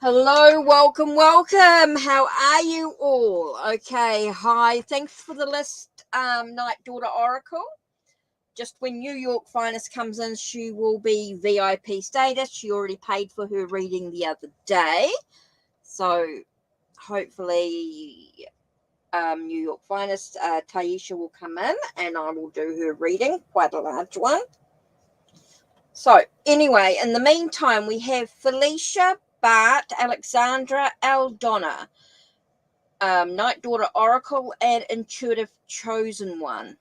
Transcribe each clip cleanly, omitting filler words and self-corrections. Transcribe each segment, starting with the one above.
Hello, welcome. How are you all? Okay, hi. Thanks for the list, Night Daughter Oracle. Just when New York Finest comes in, she will be VIP status. She already paid for her reading the other day. So hopefully New York Finest, Taisha will come in and I will do her reading, quite a large one. So anyway, in the meantime, we have Felicia, Bart, Alexandra, Aldonna, Night Daughter Oracle, and Intuitive Chosen One.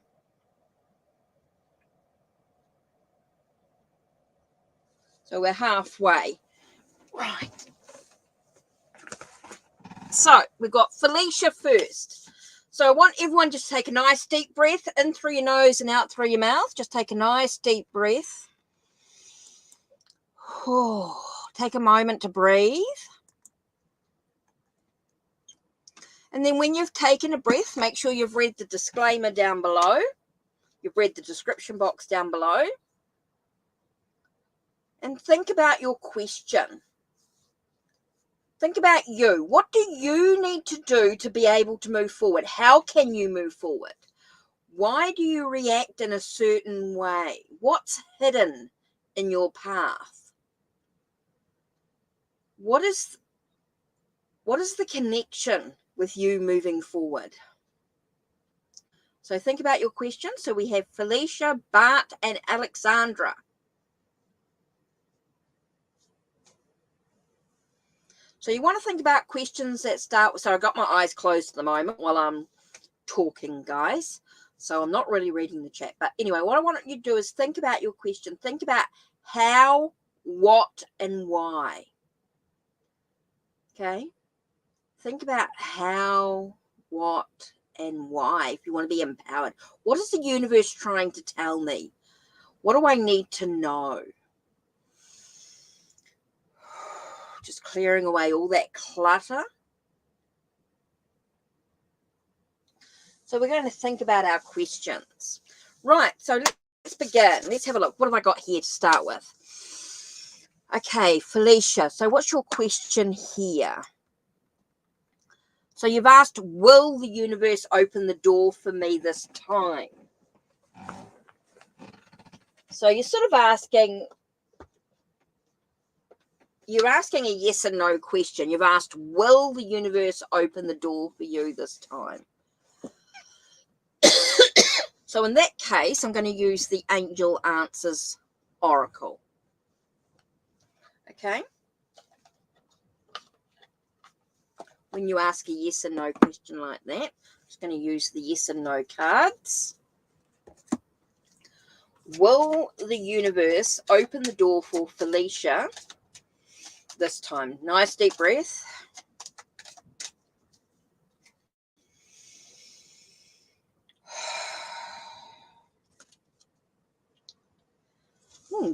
So we're halfway. Right. So we've got Felicia first. So I want everyone just to take a nice deep breath in through your nose and out through your mouth. Just take a nice deep breath. Take a moment to breathe. And then when you've taken a breath, make sure you've read the disclaimer down below. You've read the description box down below. And think about your question. Think about you. What do you need to do to be able to move forward? How can you move forward? Why do you react in a certain way? What's hidden in your path? What is the connection with you moving forward? So think about your question. So we have Felicia, Bart, and Alexandra. So you want to think about questions that start. So I've got my eyes closed at the moment while I'm talking, guys. So I'm not really reading the chat. But anyway, what I want you to do is think about your question. Think about how, what, and why. Okay? Think about how, what, and why if you want to be empowered. What is the universe trying to tell me? What do I need to know? Just clearing away all that clutter. So we're going to think about our questions. Right, so let's begin. Let's have a look. What have I got here to start with? Okay, Felicia, so what's your question here? So you've asked, will the universe open the door for me this time? So you're sort of asking, you're asking a yes and no question. You've asked, will the universe open the door for you this time? So in that case, I'm going to use the Angel Answers Oracle. Okay? When you ask a yes and no question like that, I'm just going to use the yes and no cards. Will the universe open the door for Felicia this time? Nice deep breath.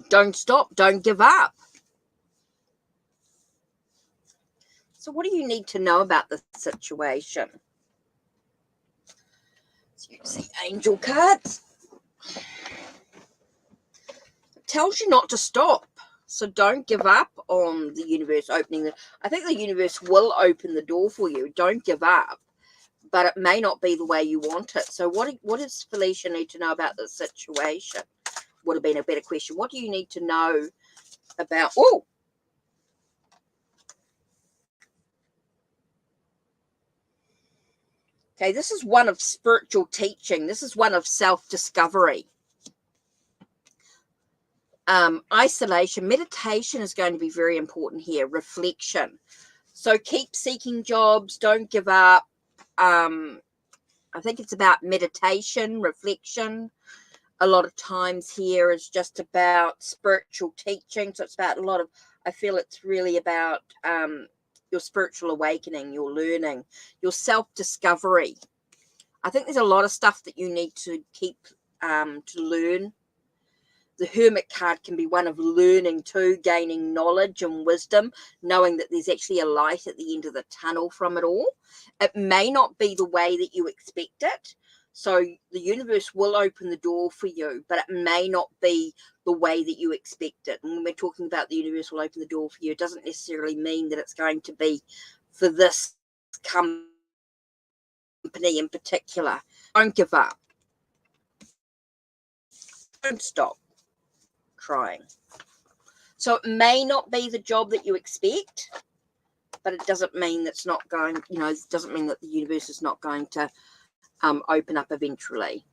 Don't stop. Don't give up. So what do you need to know about the situation? So you see angel cards. It tells you not to stop. So don't give up on the universe opening. I think the universe will open the door for you. Don't give up. But it may not be the way you want it. So what does Felicia need to know about the situation? Would have been a better question. What do you need to know about? Oh, okay, this is one of spiritual teaching. This is one of self-discovery. Isolation, meditation is going to be very important here. Reflection. So keep seeking jobs. Don't give up. I think it's about meditation, reflection. A lot of times here is just about spiritual teaching. So it's about a lot of, I feel it's really about your spiritual awakening, your learning, your self-discovery. I think there's a lot of stuff that you need to keep to learn. The Hermit card can be one of learning too, gaining knowledge and wisdom, knowing that there's actually a light at the end of the tunnel from it all. It may not be the way that you expect it. So the universe will open the door for you, but it may not be the way that you expect it. And when we're talking about the universe will open the door for you, it doesn't necessarily mean that it's going to be for this company in particular. Don't give up. Don't stop trying. So it may not be the job that you expect, but it doesn't mean that's not going, it doesn't mean that the universe is not going to open up eventually.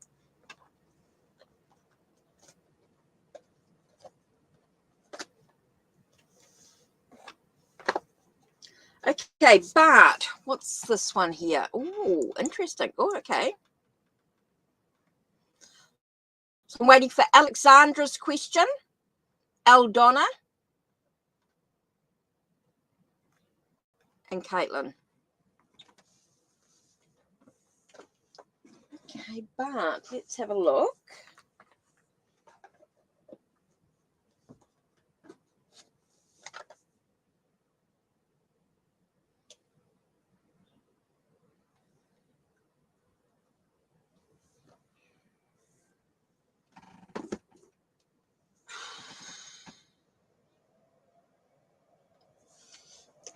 Okay, but what's this one here? Oh, interesting. Oh, okay. So I'm waiting for Alexandra's question. Aldonna and Caitlin. Okay, but let's have a look.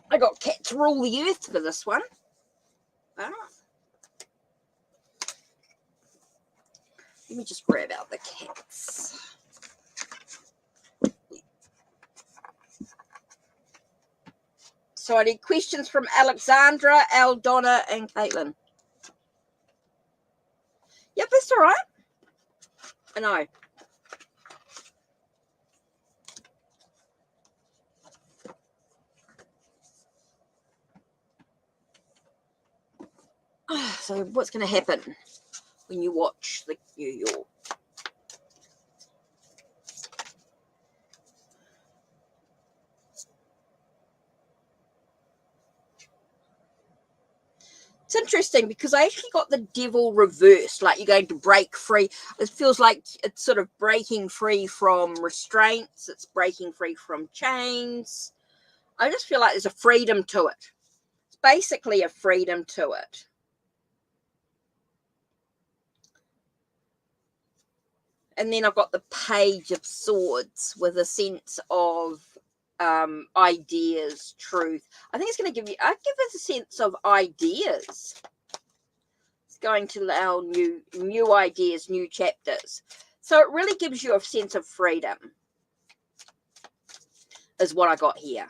I got cats rule the earth for this one. Let me just grab out the cats. So I need questions from Alexandra, Aldonna, and Caitlin. Yep, that's all right. I know. So what's going to happen when you watch the New York? It's interesting because I actually got the devil reversed, like you're going to break free. It feels like it's sort of breaking free from restraints. It's breaking free from chains. I just feel like there's a freedom to it. It's basically a freedom to it. And then I've got the Page of Swords with a sense of ideas, truth. I think it's going to give you, I give it a sense of ideas. It's going to allow new ideas, new chapters. So it really gives you a sense of freedom, is what I got here.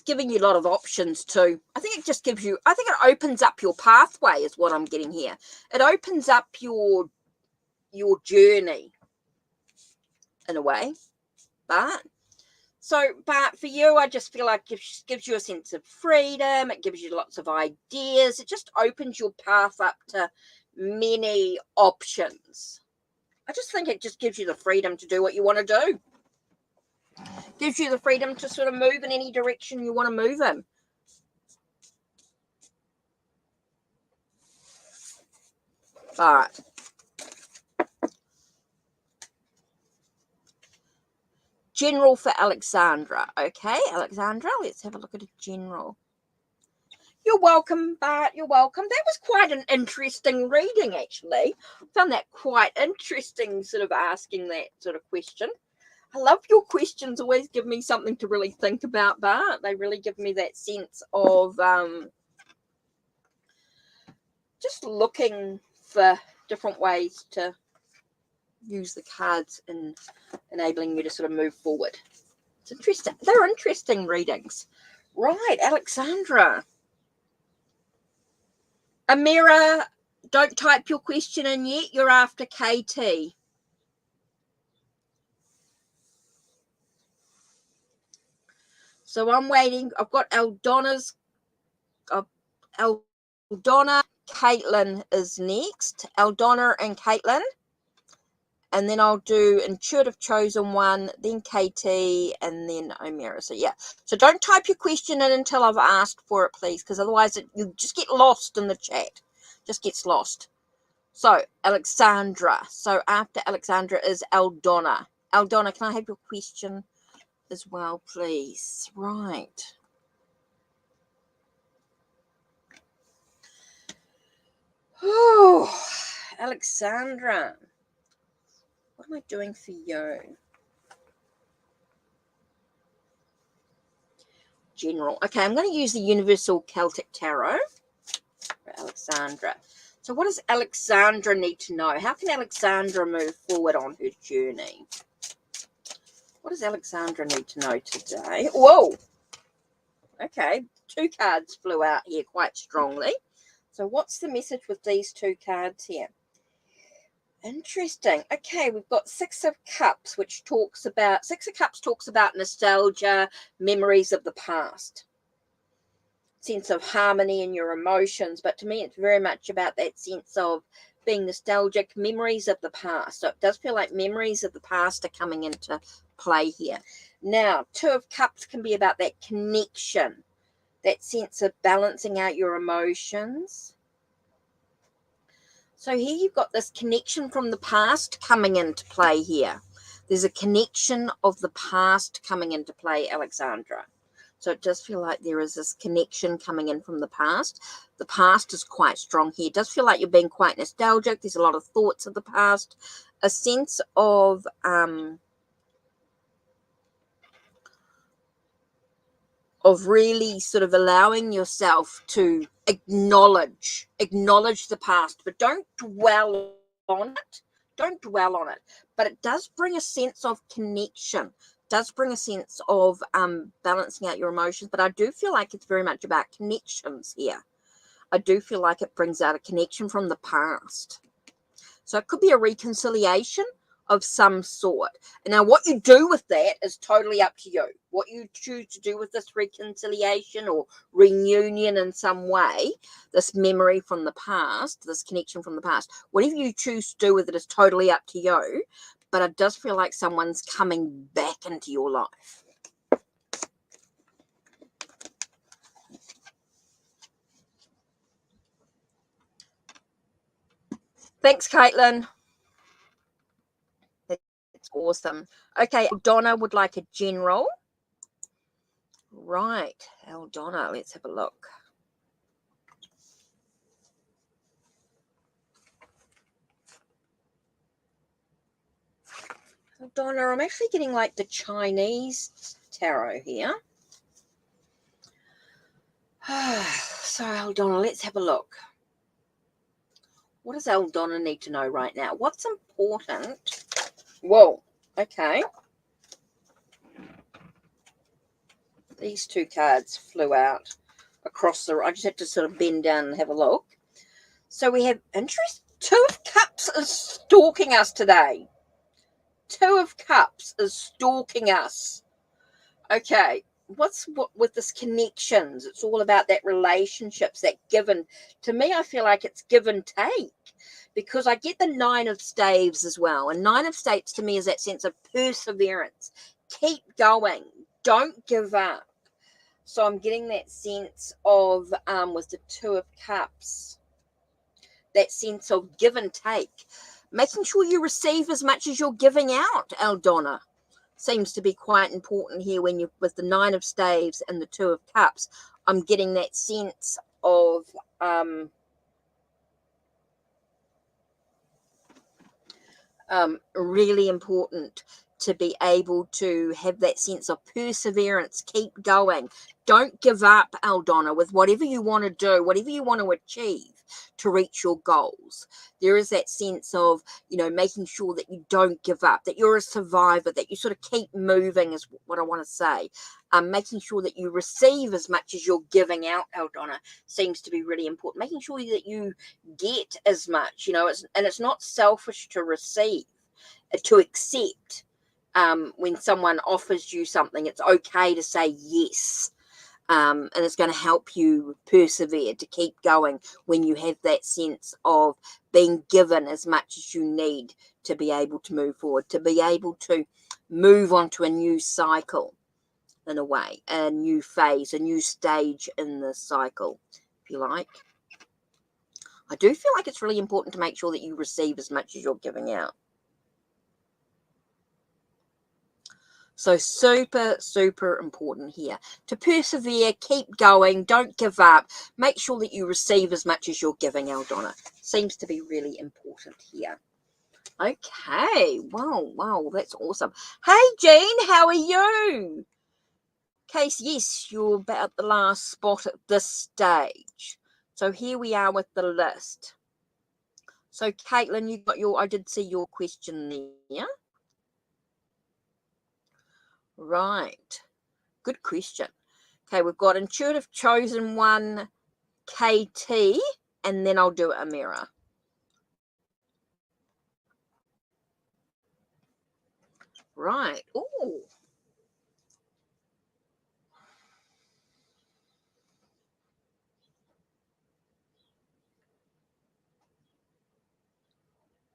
Giving you a lot of options too. I think it just gives you, I think it opens up your pathway is what I'm getting here. It opens up your journey in a way. But for you, I just feel like it gives you a sense of freedom. It gives you lots of ideas. It just opens your path up to many options. I just think it just gives you the freedom to do what you want to do. Gives you the freedom to sort of move in any direction you want to move in. All right. General for Alexandra. Okay, Alexandra, let's have a look at a general. You're welcome, Bart. You're welcome. That was quite an interesting reading, actually. I found that quite interesting, sort of asking that sort of question. I love your questions. Always give me something to really think about, Bart. They really give me that sense of just looking for different ways to use the cards and enabling me to sort of move forward. It's interesting. They're interesting readings. Right, Alexandra. Amira, don't type your question in yet. You're after KT. So I'm waiting. I've got Aldonna's. Aldonna, Caitlin is next. Aldonna and Caitlin. And then I'll do Intuitive Chosen One, then KT, and then O'Meara. So, yeah. So don't type your question in until I've asked for it, please, because otherwise you just get lost in the chat. Just gets lost. So, Alexandra. So, after Alexandra is Aldonna. Aldonna, can I have your question? as well, please. Right. Oh, Alexandra, what am I doing for you? General. Okay, I'm going to use the Universal Celtic Tarot for Alexandra. So what does Alexandra need to know? How can Alexandra move forward on her journey? What does Alexandra need to know today? Whoa! Okay, 2 cards flew out here quite strongly. So what's the message with these 2 cards here? Interesting. Okay, we've got 6 of Cups, which talks about, 6 of Cups talks about nostalgia, memories of the past, sense of harmony in your emotions. But to me, it's very much about that sense of being nostalgic, memories of the past. So it does feel like memories of the past are coming into play here. Now, 2 of Cups can be about that connection, that sense of balancing out your emotions. So here you've got this connection from the past coming into play here. There's a connection of the past coming into play, Alexandra. So it does feel like there is this connection coming in from the past. The past is quite strong here. It does feel like you're being quite nostalgic. There's a lot of thoughts of the past. A sense of really sort of allowing yourself to acknowledge the past, but don't dwell on it. Don't dwell on it. But it does bring a sense of connection, does bring a sense of balancing out your emotions. But I do feel like it's very much about connections here. I do feel like it brings out a connection from the past. So it could be a reconciliation of some sort. Now, what you do with that is totally up to you. What you choose to do with this reconciliation or reunion in some way, this memory from the past, this connection from the past, whatever you choose to do with it is totally up to you. But it does feel like someone's coming back into your life. Thanks, Caitlin. That's awesome. Okay, Donna would like a general. Right, Eldonna, let's have a look. Eldonna, I'm actually getting like the Chinese tarot here. So, Eldonna, let's have a look. What does Eldonna need to know right now? What's important? Whoa, okay. These 2 cards flew out across the... I just had to sort of bend down and have a look. So we have interest. 2 of Cups is stalking us today. 2 of Cups is stalking us. Okay, what with this connections? It's all about that relationships, that given. To me, I feel like it's give and take, because I get the 9 of Staves as well. And 9 of Staves to me is that sense of perseverance. Keep going. Don't give up. So I'm getting that sense of, with the 2 of Cups, that sense of give and take. Making sure you receive as much as you're giving out, Eldonna, seems to be quite important here when you with the 9 of Staves and the 2 of Cups. I'm getting that sense of really important to be able to have that sense of perseverance. Keep going. Don't give up, Eldonna, with whatever you want to do, whatever you want to achieve to reach your goals. There is that sense of, making sure that you don't give up, that you're a survivor, that you sort of keep moving is what I want to say. Making sure that you receive as much as you're giving out, Eldonna, seems to be really important. Making sure that you get as much, and it's not selfish to receive, to accept. When someone offers you something, it's okay to say yes. And it's going to help you persevere, to keep going when you have that sense of being given as much as you need to be able to move forward, to be able to move on to a new cycle, in a way, a new phase, a new stage in the cycle, if you like. I do feel like it's really important to make sure that you receive as much as you're giving out. So super, super important here to persevere, keep going, don't give up. Make sure that you receive as much as you're giving out on it. Seems to be really important here. Okay, wow, that's awesome. Hey, Jean, how are you? Case, yes, you're about the last spot at this stage. So here we are with the list. So, Caitlin, you got I did see your question there. Right. Good question. Okay, we've got intuitive chosen one, KT, and then I'll do a mirror. Right. Ooh.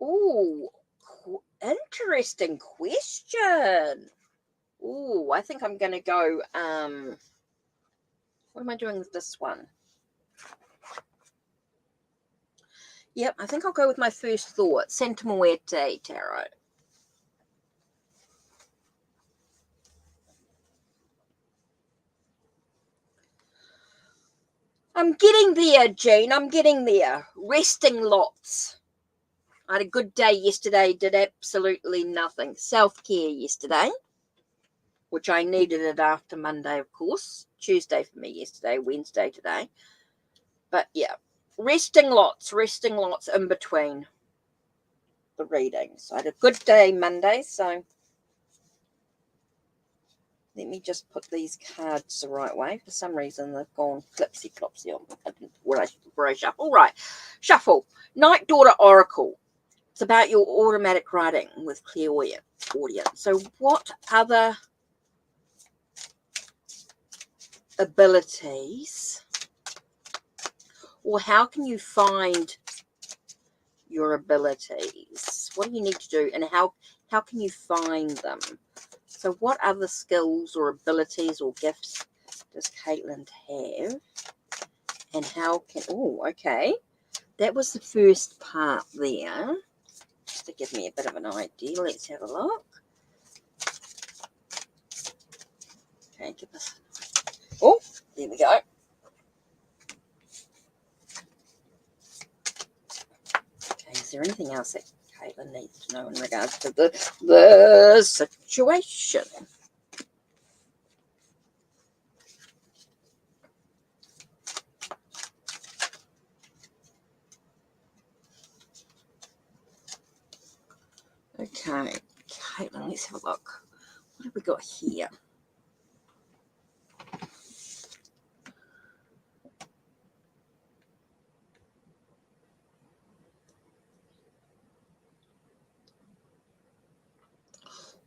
Ooh. Interesting question. Ooh, I think I'm going to go, what am I doing with this one? Yep, I think I'll go with my first thought, Santa Muerte Tarot. I'm getting there, Jean. I'm getting there. Resting lots. I had a good day yesterday, did absolutely nothing. Self-care yesterday, which I needed it after Monday, of course. Tuesday for me yesterday, Wednesday today. But yeah, resting lots in between the readings. I had a good day Monday, so let me just put these cards the right way. For some reason, they've gone flipsy-flopsy on where I shuffle. Right, shuffle. Night Daughter Oracle. It's about your automatic writing with clairaudience. So what other abilities, or how can you find your abilities? What do you need to do, and how can you find them? So what other skills or abilities or gifts does Caitlin have? And how can, oh, okay. That was the first part there. Just to give me a bit of an idea. Let's have a look. Okay, give us, oh, there we go. Okay, is there anything else that Caitlin needs to know in regards to the situation? Okay, Caitlin, let's have a look. What have we got here?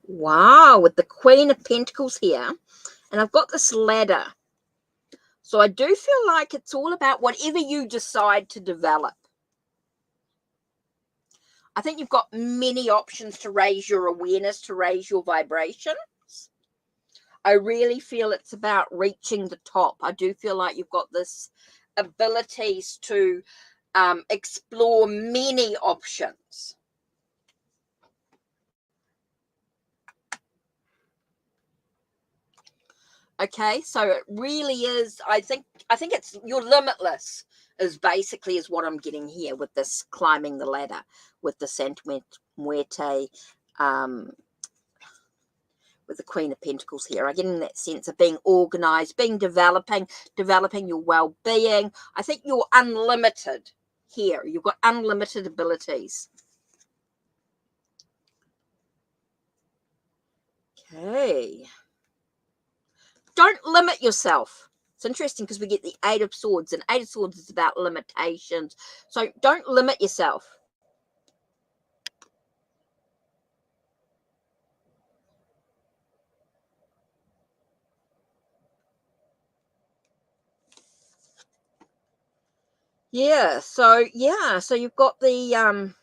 Wow, with the Queen of Pentacles here. And I've got this ladder. So I do feel like it's all about whatever you decide to develop. I think you've got many options to raise your awareness, to raise your vibrations. I really feel it's about reaching the top. I do feel like you've got this abilities to explore many options. Okay, so it really is, I think it's, you're limitless is basically is what I'm getting here with this climbing the ladder with the Santa Muerte, with the Queen of Pentacles here. I'm getting that sense of being organized, being developing your well-being. I think you're unlimited here. You've got unlimited abilities. Okay. Don't limit yourself. It's interesting because we get the Eight of Swords, and Eight of Swords is about limitations. So don't limit yourself. Yeah, so you've got the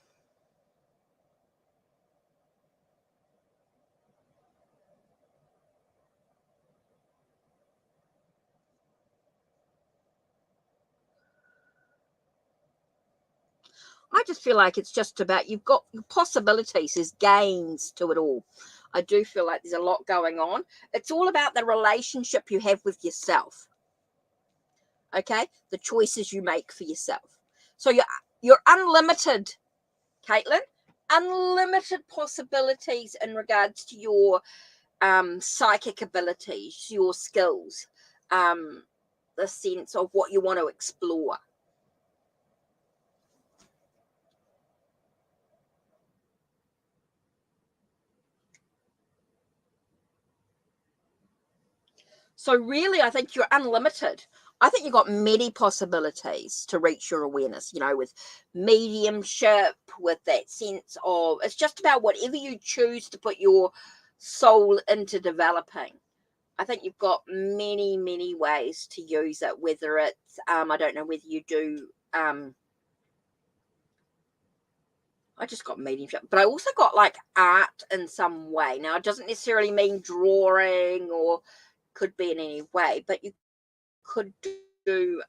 I just feel like it's just about, you've got possibilities, there's gains to it all. I do feel like there's a lot going on. It's all about the relationship you have with yourself. Okay? The choices you make for yourself. So you're unlimited, Caitlin. Unlimited possibilities in regards to your psychic abilities, your skills, the sense of what you want to explore. So really, I think you're unlimited. I think you've got many possibilities to reach your awareness, you know, with mediumship, with that sense of, it's just about whatever you choose to put your soul into developing. I think you've got many, many ways to use it, whether it's, I don't know whether you do, I just got mediumship, but I also got like art in some way. Now, it doesn't necessarily mean drawing or could be in any way, but you could do,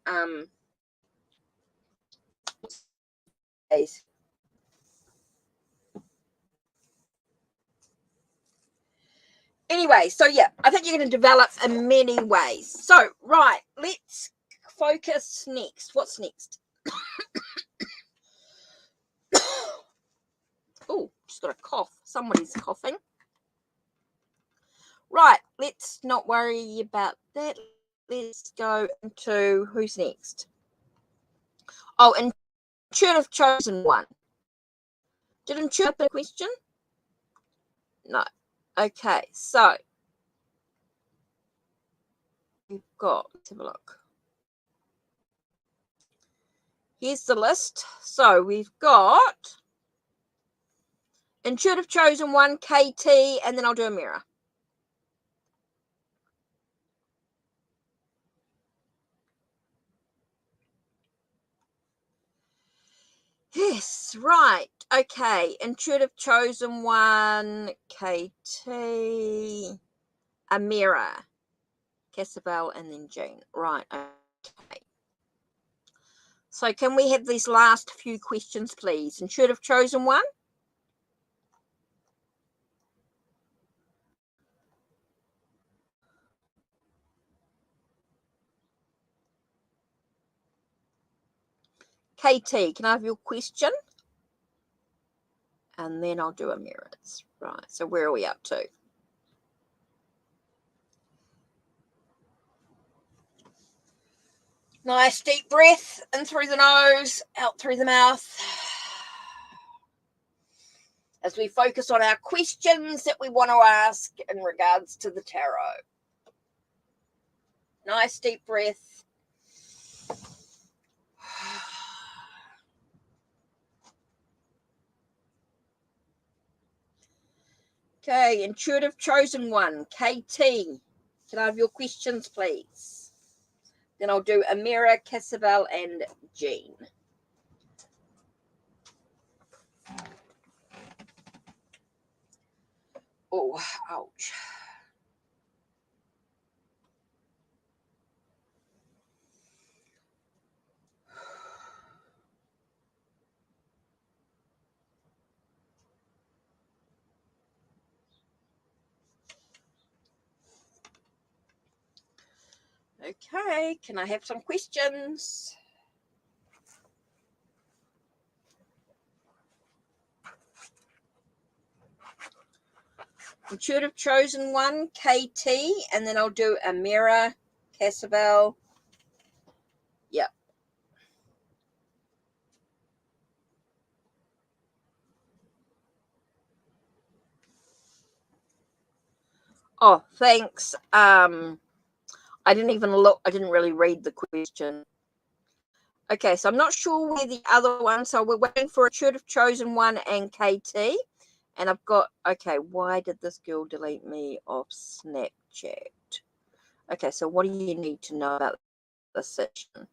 anyway, so yeah, I think you're going to develop in many ways. So, right, let's focus next. What's next? Oh, just got a cough. Somebody's coughing. Right, let's not worry about that. Let's go into who's next. Oh, intuitive chosen one. Did intuitive have a question? No. Okay, so we've got, let's have a look. Here's the list. So we've got intuitive chosen one, KT, and then I'll do a mirror. Yes, right. Okay. Intuitive chosen one, KT, Amira, Casabel, and then Jean. Right. Okay. So can we have these last few questions, please? Intuitive chosen one. KT, can I have your question? And then I'll do a mirrors. Right. So where are we up to? Nice deep breath in through the nose, out through the mouth. As we focus on our questions that we want to ask in regards to the tarot. Nice deep breath. Okay, intuitive chosen one, KT. Can I have your questions, please? Then I'll do Amira, Casabel, and Jean. Oh, ouch. Okay, can I have some questions? Intuitive chosen one, KT, and then I'll do Amira, Casabel. Yep. Oh, thanks. I didn't even look. I didn't really read the question. Okay, so I'm not sure where the other one. So we're waiting for a intuitive chosen one and KT. And I've got, okay, why did this girl delete me off Snapchat? Okay, so what do you need to know about this section?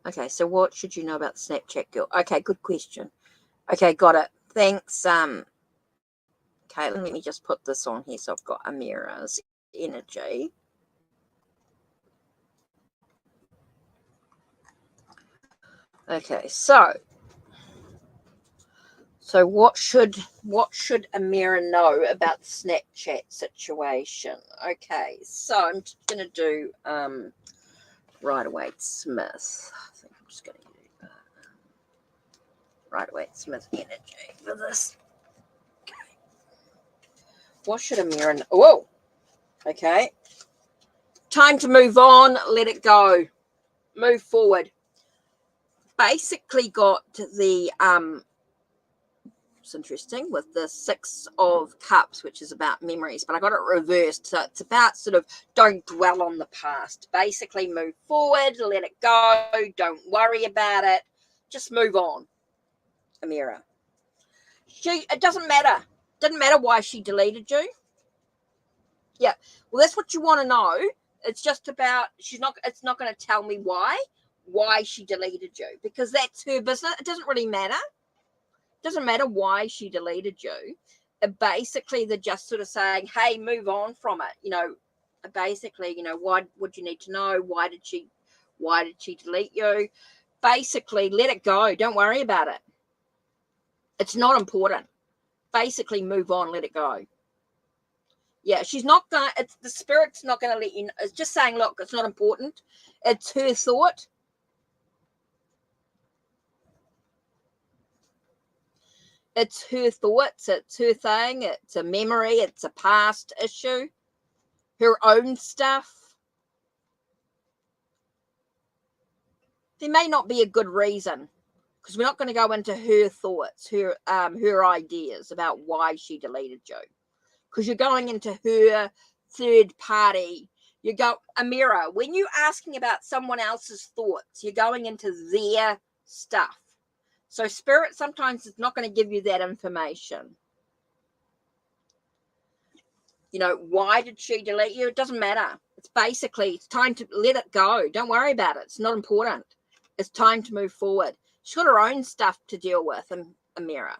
Okay, so what should you know about the Snapchat girl? Okay, good question. Okay, got it. Thanks. Okay, let me just put this on here. So I've got Amira's energy. Okay, so So what should Amira know about the Snapchat situation? Okay, so I'm just going to do Rider-Waite-Smith. I think I'm just going to do Rider-Waite-Smith energy for this. Okay. What should Amira know? Whoa! Okay. Time to move on. Let it go. Move forward. Basically got the it's interesting with the 6 of Cups, which is about memories, but I got it reversed. So it's about sort of don't dwell on the past. Basically move forward, let it go, don't worry about it, just move on. Amira. It doesn't matter. Doesn't matter why she deleted you. Yeah. Well, that's what you want to know. It's just about it's not going to tell me why she deleted you, because that's her business. It doesn't really matter. Doesn't matter why she deleted you. Basically, they're just sort of saying, hey, move on from it. Basically, what you need to know? Why did she delete you? Basically, let it go. Don't worry about it. It's not important. Basically, move on, let it go. Yeah, she's not going to, the spirit's not going to let you know. It's just saying, look, it's not important. It's her thought. It's her thoughts, it's her thing, it's a memory, it's a past issue, her own stuff. There may not be a good reason, because we're not going to go into her thoughts, her ideas about why she deleted you, because you're going into her third party. You go, Amira, when you're asking about someone else's thoughts, you're going into their stuff. So spirit sometimes is not going to give you that information. Why did she delete you? It doesn't matter. It's basically, it's time to let it go. Don't worry about it. It's not important. It's time to move forward. She's got her own stuff to deal with, Amira.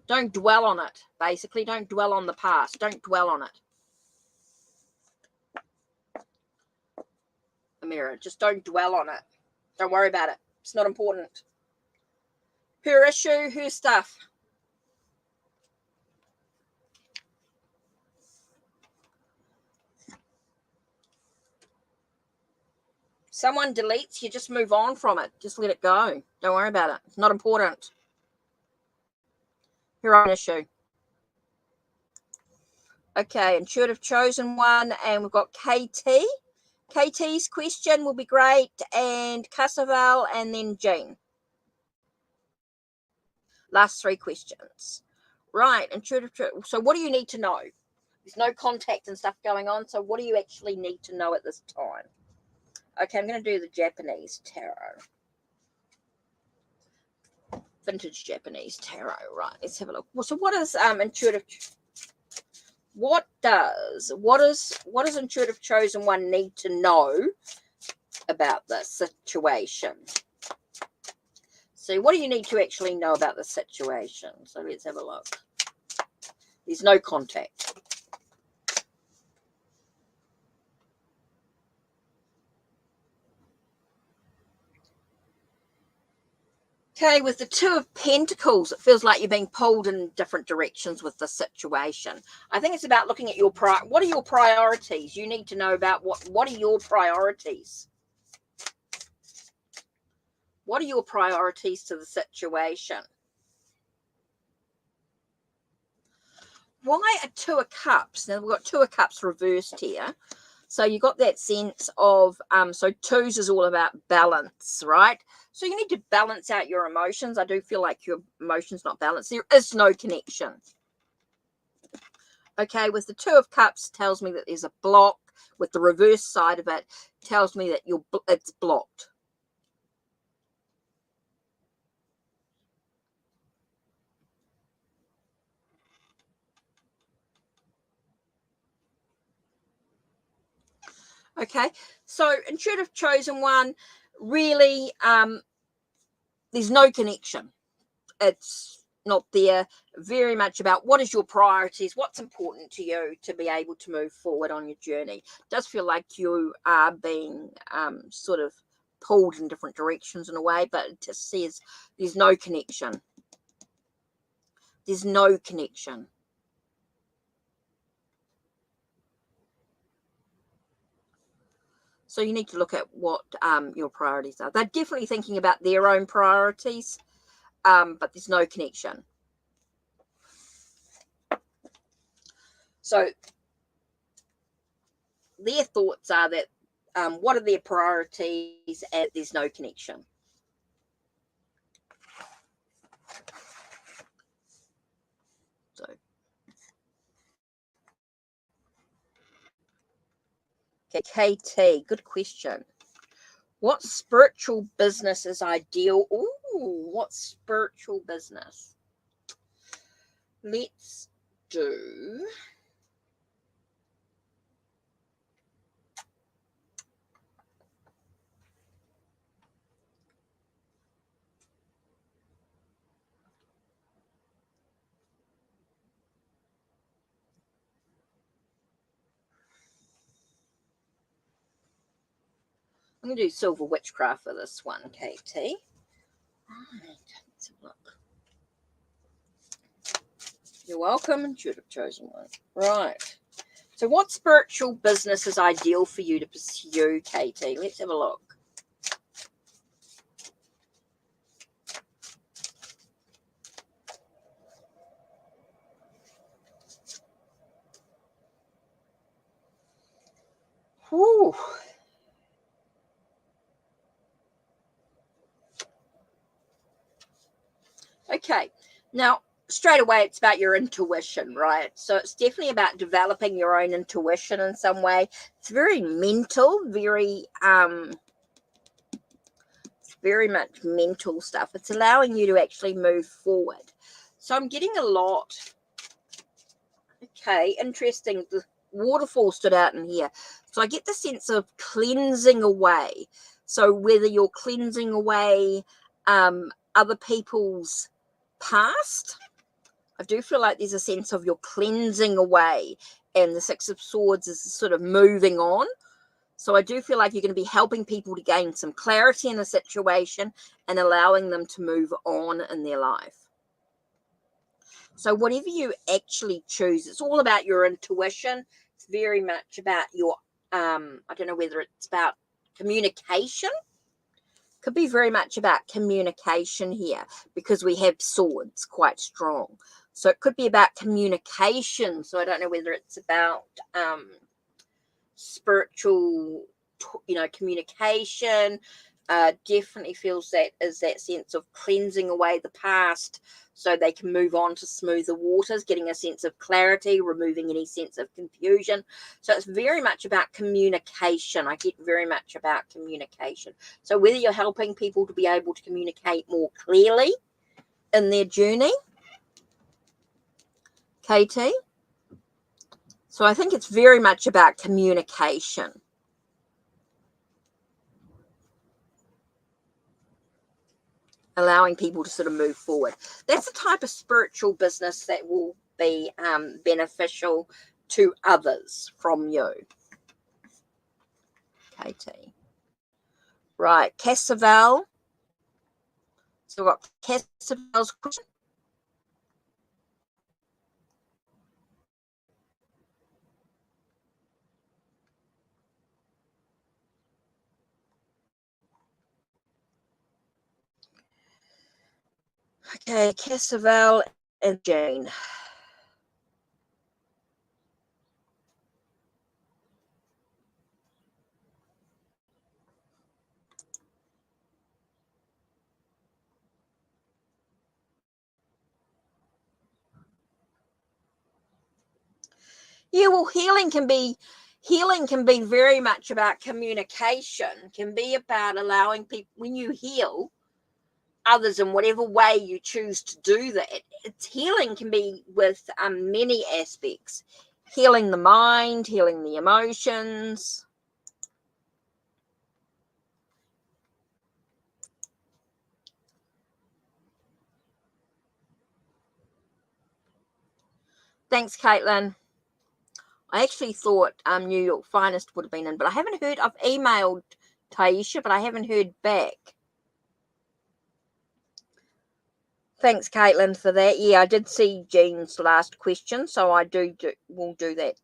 Don't dwell on it. Basically, don't dwell on the past. Don't dwell on it. Amira, just don't dwell on it. Don't worry about it. It's not important. Her issue, her stuff. Someone deletes you, just move on from it. Just let it go. Don't worry about it. It's not important. Her own issue. Okay, intuitive chosen one, and we've got KT. KT's question will be great, and Casaval, and then Jean. Last 3 questions. Right, intuitive. So what do you need to know? There's no contact and stuff going on, so what do you actually need to know at this time? Okay, I'm going to do the Japanese tarot. Vintage Japanese tarot. Right, let's have a look. So what is intuitive? What does intuitive chosen one need to know about this situation? So what do you need to actually know about the situation? So let's have a look. There's no contact. Okay, with the 2 of Pentacles, it feels like you're being pulled in different directions with the situation. I think it's about looking at what are your priorities? You need to know about what are your priorities? What are your priorities to the situation? Why a 2 of Cups? Now, we've got 2 of Cups reversed here. So you got that sense of, so 2s is all about balance, right? So you need to balance out your emotions. I do feel like your emotions not balanced. There is no connection. Okay, with the 2 of Cups tells me that there's a block. With the reverse side of it tells me that it's blocked. Okay, so intuitive chosen one, really, there's no connection. It's not there. Very much about what is your priorities, what's important to you to be able to move forward on your journey. It does feel like you are being sort of pulled in different directions in a way, but it just says there's no connection. There's no connection. So you need to look at what your priorities are. They're definitely thinking about their own priorities, but there's no connection. So their thoughts are that what are their priorities, and there's no connection. So okay, KT, good question. What spiritual business is ideal? Ooh, what spiritual business? Let's do... I'm going to do silver witchcraft for this one, KT. Right, let's have a look. You're welcome, and should have chosen one. Right. So what spiritual business is ideal for you to pursue, KT? Let's have a look. Whew. Okay. Now, straight away, it's about your intuition, right? So it's definitely about developing your own intuition in some way. It's very mental, very much mental stuff. It's allowing you to actually move forward. So I'm getting a lot. Okay, interesting. The waterfall stood out in here. So I get the sense of cleansing away. So whether you're cleansing away other people's past, I do feel like there's a sense of you're cleansing away, and the Six of Swords is sort of moving on. So I do feel like you're going to be helping people to gain some clarity in a situation and allowing them to move on in their life. So whatever you actually choose, it's all about your intuition. It's very much about your, I don't know whether it's about communication. Could be very much about communication here, because we have swords quite strong. So it could be about communication. So I don't know whether it's about spiritual, communication. Definitely feels that is that sense of cleansing away the past so they can move on to smoother waters, getting a sense of clarity, removing any sense of confusion. So it's very much about communication. I get very much about communication. So whether you're helping people to be able to communicate more clearly in their journey, KT. So I think it's very much about communication. Allowing people to sort of move forward. That's the type of spiritual business that will be beneficial to others from you, KT. Right, Cassavel. So we've got Cassavel's question. Okay, Cassavel and Jane. Yeah, well, healing can be very much about communication, can be about allowing people, when you heal others in whatever way you choose to do that, it's healing can be with many aspects. Healing the mind, healing the emotions. Thanks, Caitlin. I actually thought New York Finest would have been in, but I haven't heard. I've emailed Taisha, but I haven't heard back. Thanks, Caitlin, for that. Yeah, I did see Jean's last question, so I will do that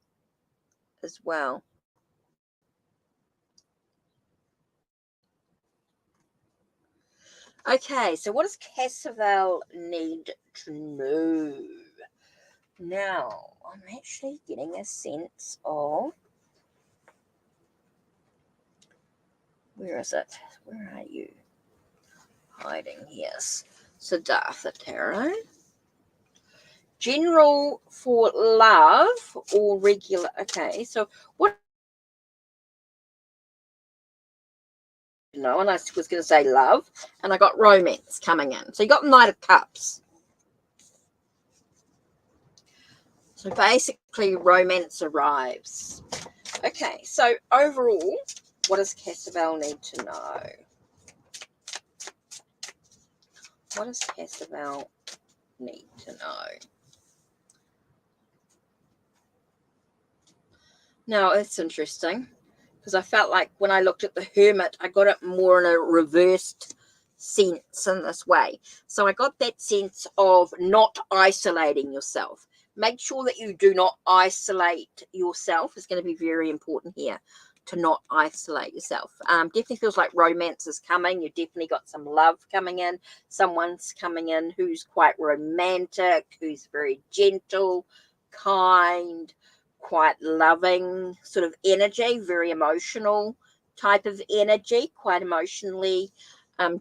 as well. Okay, so what does Cassavel need to know? Now, I'm actually getting a sense of... Where is it? Where are you? Hiding, yes. Siddhartha Tarot. General for love or regular? Okay, so what? No, and I was going to say love, and I got romance coming in. So you got Knight of Cups. So basically, romance arrives. Okay, so overall, what does Cassavel need to know? What does Cassavel need to know? Now, it's interesting because I felt like when I looked at the Hermit, I got it more in a reversed sense in this way. So I got that sense of not isolating yourself. Make sure that you do not isolate yourself is going to be very important here, to not isolate yourself. Definitely feels like romance is coming. You've definitely got some love coming in. Someone's coming in who's quite romantic, who's very gentle, kind, quite loving sort of energy, very emotional type of energy, quite emotionally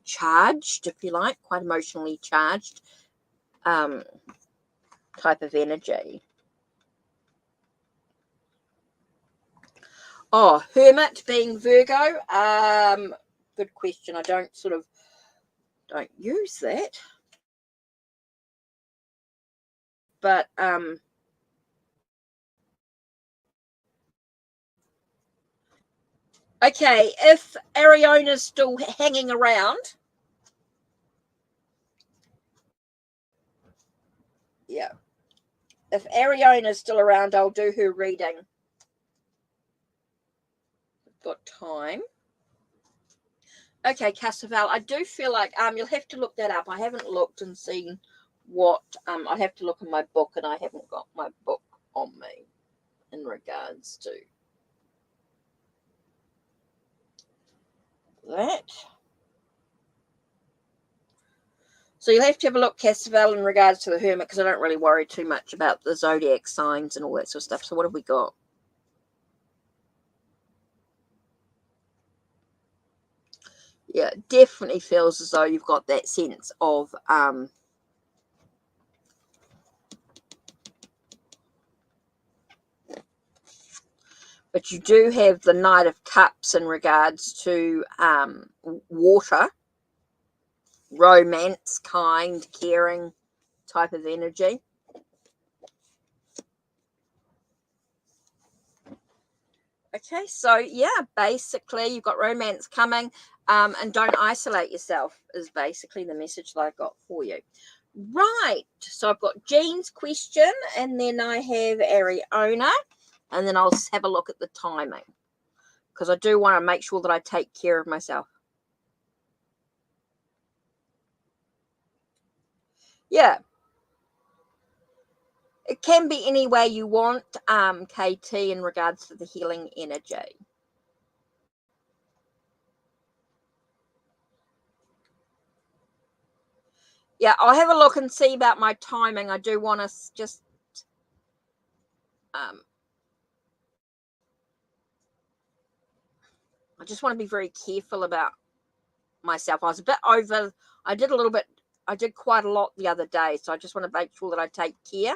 charged, if you like, quite emotionally charged type of energy. Oh, Hermit being Virgo. Good question. I don't use that. But okay, if Ariona's still hanging around, yeah. If Ariona's still around, I'll do her reading. Got time. Okay, Cassavel, I do feel like you'll have to look that up. I haven't looked and seen what I have to look in my book, and I haven't got my book on me in regards to that. So you'll have to have a look, Cassavel, in regards to the Hermit, because I don't really worry too much about the zodiac signs and all that sort of stuff. So what have we got? Yeah, it definitely feels as though you've got that sense of but you do have the Knight of Cups in regards to water, romance, kind, caring type of energy. Okay, so yeah, basically you've got romance coming, and don't isolate yourself is basically the message that I got for you. Right, so I've got Jean's question, and then I have Ariona, and then I'll have a look at the timing, because I do want to make sure that I take care of myself. Yeah. It can be any way you want, KT, in regards to the healing energy. Yeah, I'll have a look and see about my timing. I do want to just I just want to be very careful about myself. I was a bit over. I did quite a lot the other day, so I just want to make sure that I take care.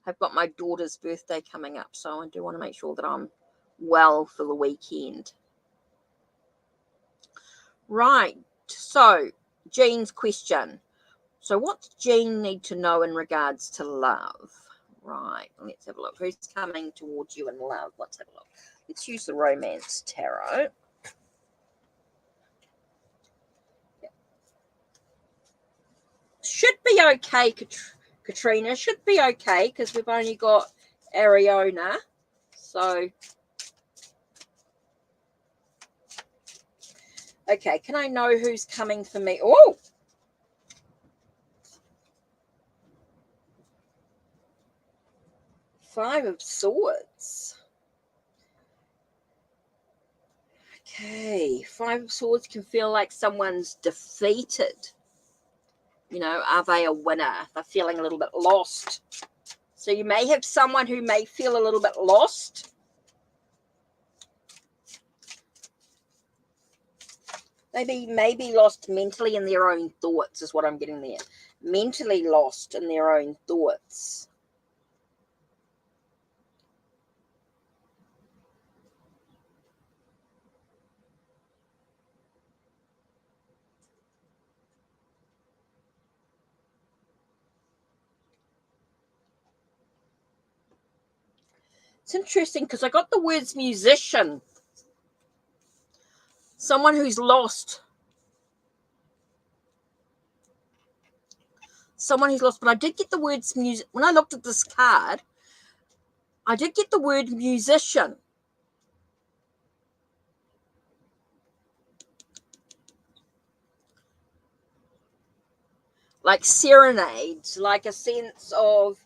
I've got my daughter's birthday coming up, so I do want to make sure that I'm well for the weekend. Right, so Jean's question. So what does Jean need to know in regards to love? Right, let's have a look. Who's coming towards you in love? Let's have a look. Let's use the Romance Tarot. Should be okay, Katrina. Should be okay, because we've only got Ariona. So Okay, can I know who's coming for me? Oh! Five of Swords. Okay, Five of Swords can feel like someone's defeated. You know, are they a winner? They're feeling a little bit lost. So you may have someone who may feel a little bit lost. Maybe lost mentally in their own thoughts is what I'm getting there. Mentally lost in their own thoughts. It's interesting because I got the words musician. Someone who's lost. Someone who's lost. But I did get the words music. When I looked at this card, I did get the word musician. Like serenades, like a sense of,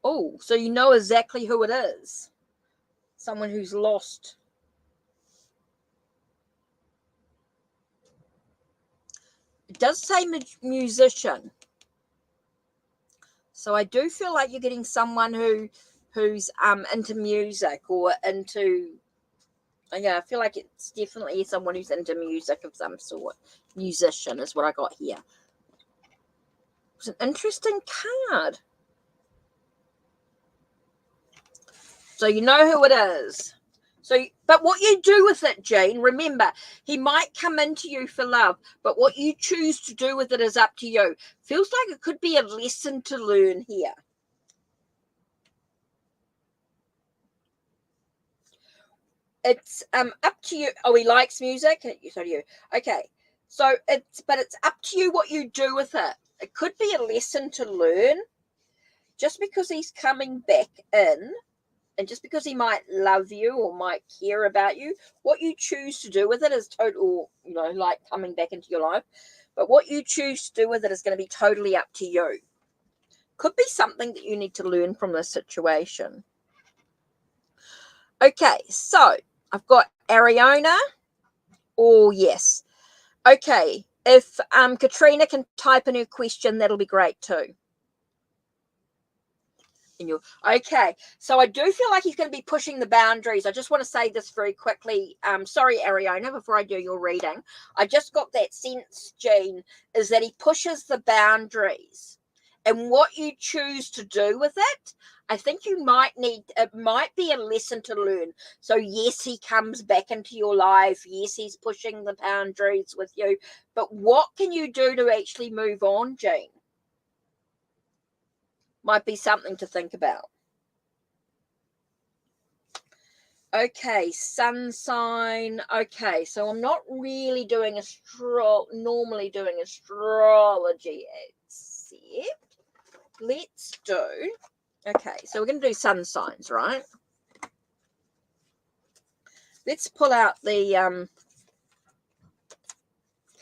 oh, so you know exactly who it is. Someone who's lost. It does say musician. So I do feel like you're getting someone who's into music or into, yeah, I feel like it's definitely someone who's into music of some sort. Musician is what I got here. It's an interesting card. So you know who it is. So, but what you do with it, Jean, remember, he might come into you for love, but what you choose to do with it is up to you. Feels like it could be a lesson to learn here. It's up to you. Oh, he likes music. So do you. Okay. So it's up to you what you do with it. It could be a lesson to learn. Just because he's coming back in, and just because he might love you or might care about you, what you choose to do with it is total, you know, like coming back into your life. But what you choose to do with it is going to be totally up to you. Could be something that you need to learn from this situation. Okay, so I've got Ariana. Oh, yes. Okay, if Katrina can type in her question, that'll be great too. Okay, so I do feel like he's going to be pushing the boundaries. I just want to say this very quickly. Sorry, Ariana, before I do your reading. I just got that sense, Jean, is that he pushes the boundaries. And what you choose to do with it, I think you might need, it might be a lesson to learn. So yes, he comes back into your life. Yes, he's pushing the boundaries with you. But what can you do to actually move on, Jean? Might be something to think about. Okay, sun sign. Okay, so I'm not really doing normally doing astrology, except let's do. Okay, so we're going to do sun signs, right? Let's pull out the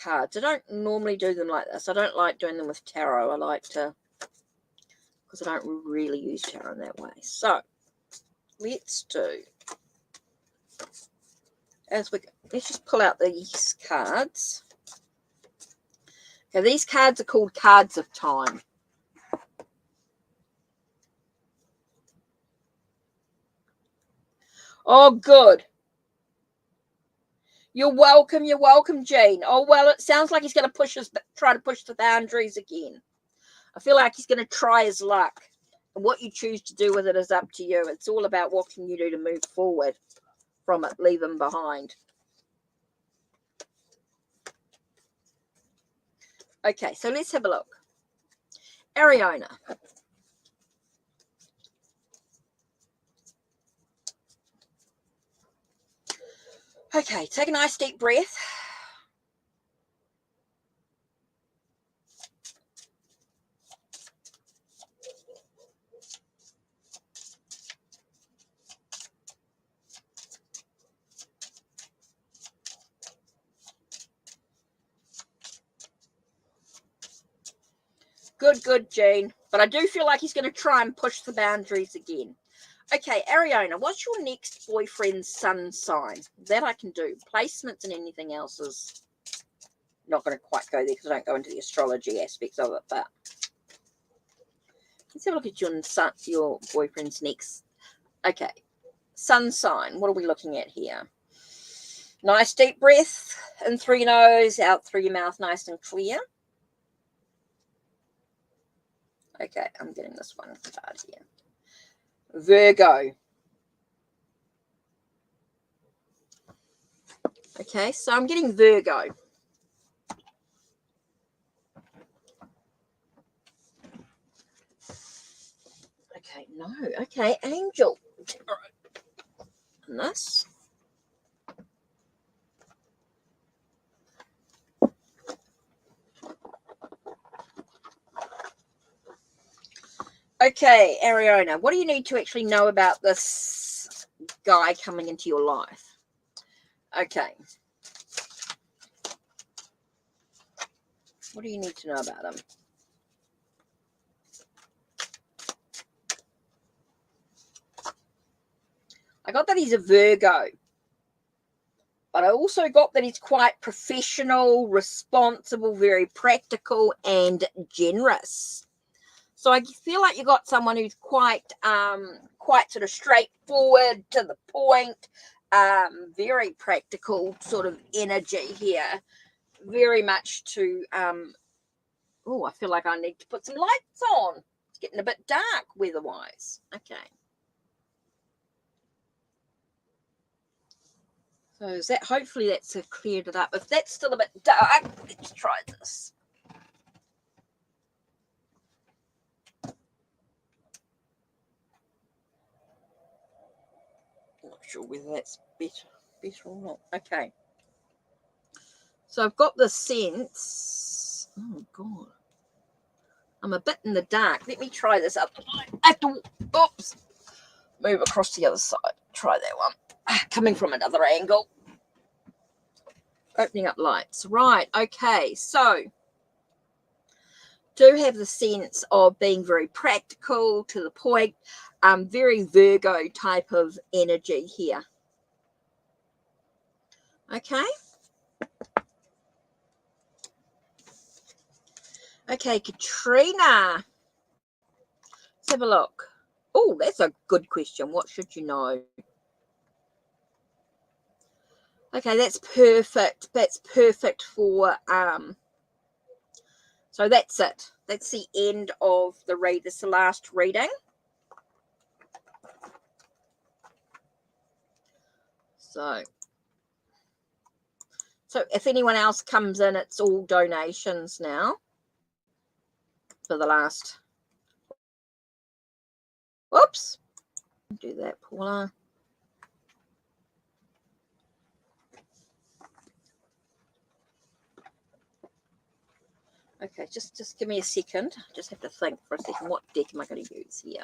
cards. I don't normally do them like this. I don't like doing them with tarot. I like to, because I don't really use tarot in that way. So let's do. Let's just pull out these cards. Okay, these cards are called cards of time. Oh, good. You're welcome, Jane. Oh, well, it sounds like he's going to try to push the boundaries again. I feel like he's going to try his luck. And what you choose to do with it is up to you. It's all about what can you do to move forward from it, leave him behind. Okay, so let's have a look. Ariana. Okay, take a nice deep breath. Good, Jean. But I do feel like he's going to try and push the boundaries again. Okay, Ariana, what's your next boyfriend's sun sign? That I can do. Placements and anything else is not going to quite go there because I don't go into the astrology aspects of it. But let's have a look at your boyfriend's next. Okay, sun sign. What are we looking at here? Nice deep breath in through your nose, out through your mouth, nice and clear. Okay, I'm getting this one card here. Virgo. Okay, so I'm getting Virgo. Okay, no. Okay, Angel. All right. And this. Okay, Ariana, what do you need to actually know about this guy coming into your life? Okay. What do you need to know about him? I got that he's a Virgo. But I also got that he's quite professional, responsible, very practical, and generous. So I feel like you got someone who's quite sort of straightforward, to the point, very practical sort of energy here. Very much to, oh, I feel like I need to put some lights on. It's getting a bit dark weather-wise. Okay. So is that, hopefully that's cleared it up. If that's still a bit dark, let's try this. Not sure whether that's better or not. Okay. So I've got the sense. Oh God. I'm a bit in the dark. Let me try this up. I have to, oops, move across the other side. Try that one. Coming from another angle. Opening up lights. Right. Okay. So do have the sense of being very practical, to the point, very Virgo type of energy here. Okay. Okay, Katrina. Let's have a look. Oh, that's a good question. What should you know? Okay, that's perfect. That's perfect for so that's it. That's the end of the read. This is the last reading. So if anyone else comes in, it's all donations now for the last. Whoops. Do that, Paula. Okay, just give me a second. Just have to think for a second. What deck am I going to use here?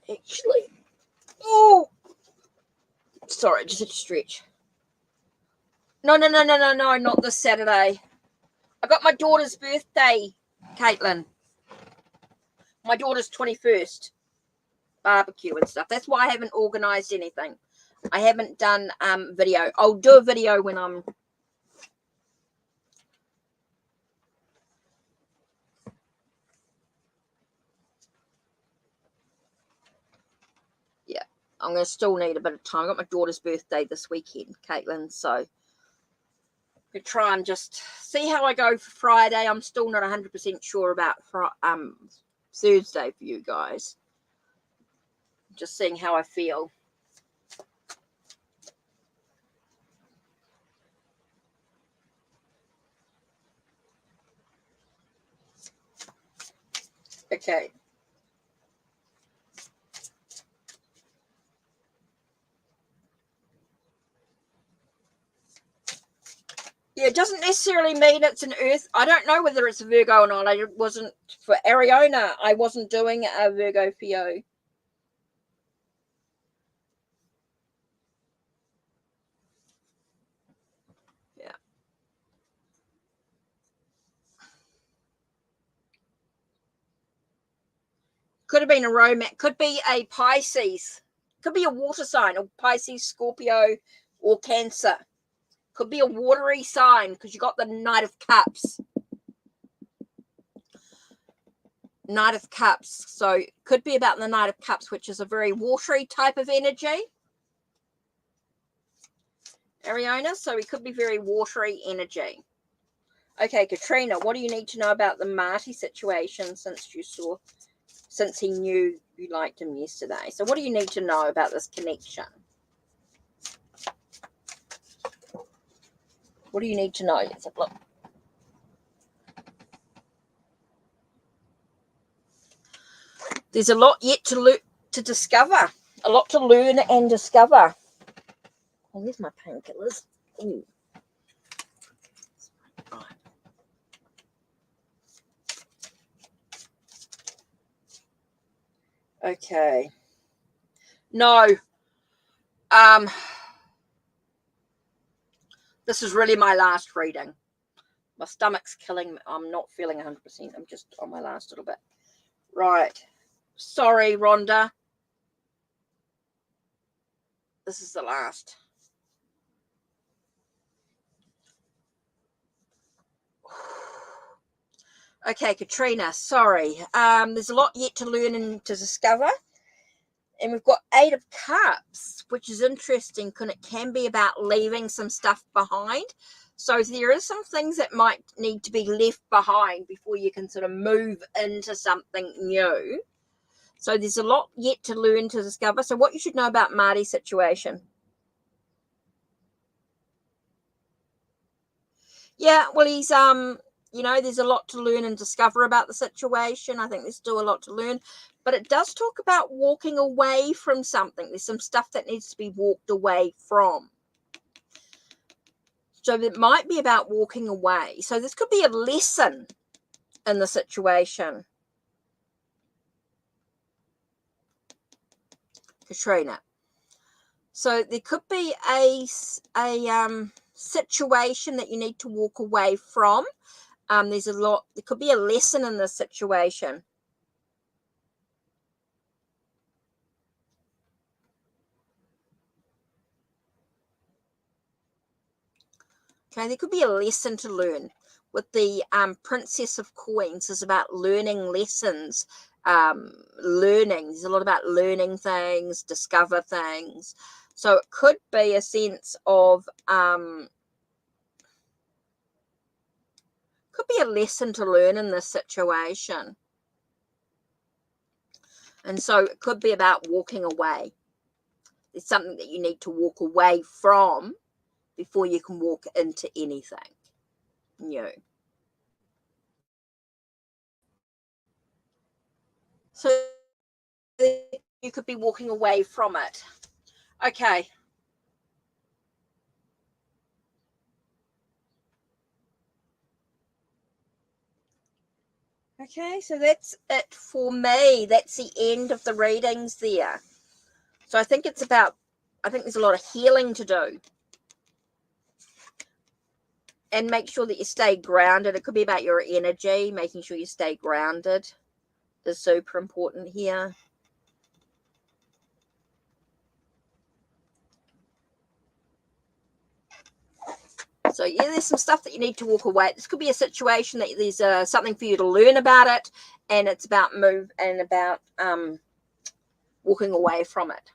Actually, oh, sorry, just had to stretch. No, not this Saturday. I got my daughter's birthday, Caitlin. My daughter's 21st. Barbecue and stuff. That's why I haven't organised anything. I haven't done video. I'll do a video when I'm... Yeah, I'm going to still need a bit of time. I got my daughter's birthday this weekend, Caitlin, so... to try and just see how I go for Friday. I'm still not 100% sure about Thursday for you guys. Just seeing how I feel. Okay. Yeah, it doesn't necessarily mean it's an Earth. I don't know whether it's a Virgo or not. I wasn't, for Ariana, I wasn't doing a Virgo for you. Yeah. Could have been a romance. Could be a Pisces. Could be a water sign, or Pisces, Scorpio, or Cancer. Could be a watery sign because you got the Knight of Cups. Knight of Cups. So it could be about the Knight of Cups, which is a very watery type of energy. Ariana, so it could be very watery energy. Okay, Katrina, what do you need to know about the Marty situation since he knew you liked him yesterday? So what do you need to know about this connection? What do you need to know? Let's have a look. There's a lot yet to discover. A lot to learn and discover. Oh, there's my painkillers. Ooh. Right. Okay. No. This is really my last reading. My stomach's killing me. I'm not feeling 100%. I'm just on my last little bit. Right. Sorry, Rhonda. This is the last. Okay, Katrina, sorry. There's a lot yet to learn and to discover. And we've got 8 of Cups, which is interesting because it can be about leaving some stuff behind. So there is some things that might need to be left behind before you can sort of move into something new. So there's a lot yet to learn to discover. So what you should know about Marty's situation. Yeah, well, he's there's a lot to learn and discover about the situation. I think there's still a lot to learn, but it does talk about walking away from something. There's some stuff that needs to be walked away from. So it might be about walking away. So this could be a lesson in the situation. Katrina. So there could be a situation that you need to walk away from. There's a lot. There could be a lesson in this situation. Okay, there could be a lesson to learn. With the Princess of Coins is about learning lessons. Learning. There's a lot about learning things, discover things. So it could be a sense of could be a lesson to learn in this situation. And so it could be about walking away. There's something that you need to walk away from before you can walk into anything new. So you could be walking away from it. Okay. Okay, so that's it for me. That's the end of the readings there. So I think there's a lot of healing to do. And make sure that you stay grounded. It could be about your energy, making sure you stay grounded is super important here. So yeah, there's some stuff that you need to walk away. This could be a situation that there's something for you to learn about it, and it's about walking away from it.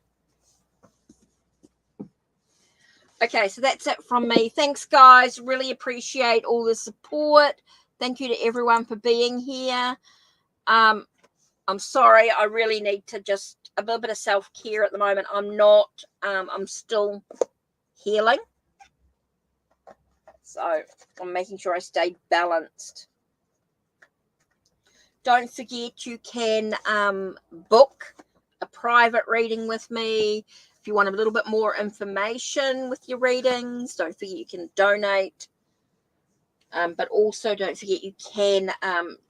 Okay, so that's it from me. Thanks, guys. Really appreciate all the support. Thank you to everyone for being here. I'm sorry. I really need to just a little bit of self-care at the moment. I'm still healing. So I'm making sure I stay balanced. Don't forget you can book a private reading with me. If you want a little bit more information with your readings, don't forget you can donate. But also don't forget you can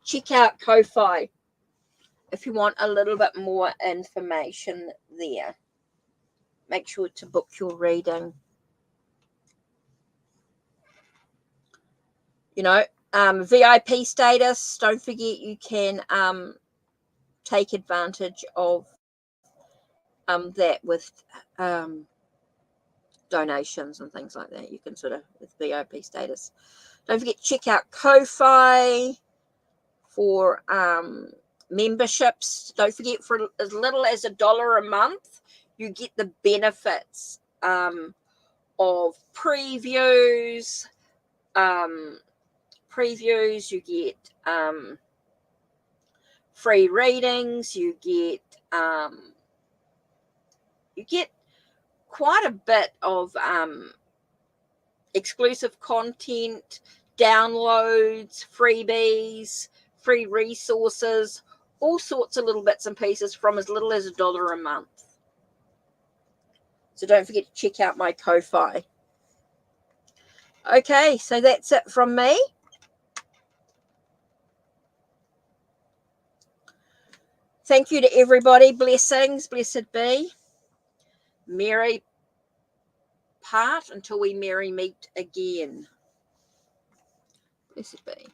check out Ko-Fi if you want a little bit more information there. Make sure to book your reading. You know, VIP status, don't forget you can take advantage of that with donations and things like that. You can sort of, with VIP status. Don't forget to check out Ko-Fi for memberships. Don't forget, for as little as $1 a month, you get the benefits of previews. You get free readings. You get quite a bit of exclusive content, downloads, freebies, free resources, all sorts of little bits and pieces from as little as $1 a month. So don't forget to check out my Ko-Fi. Okay, so that's it from me. Thank you to everybody. Blessings. Blessed be. Merry part until we merry meet again. Blessed be.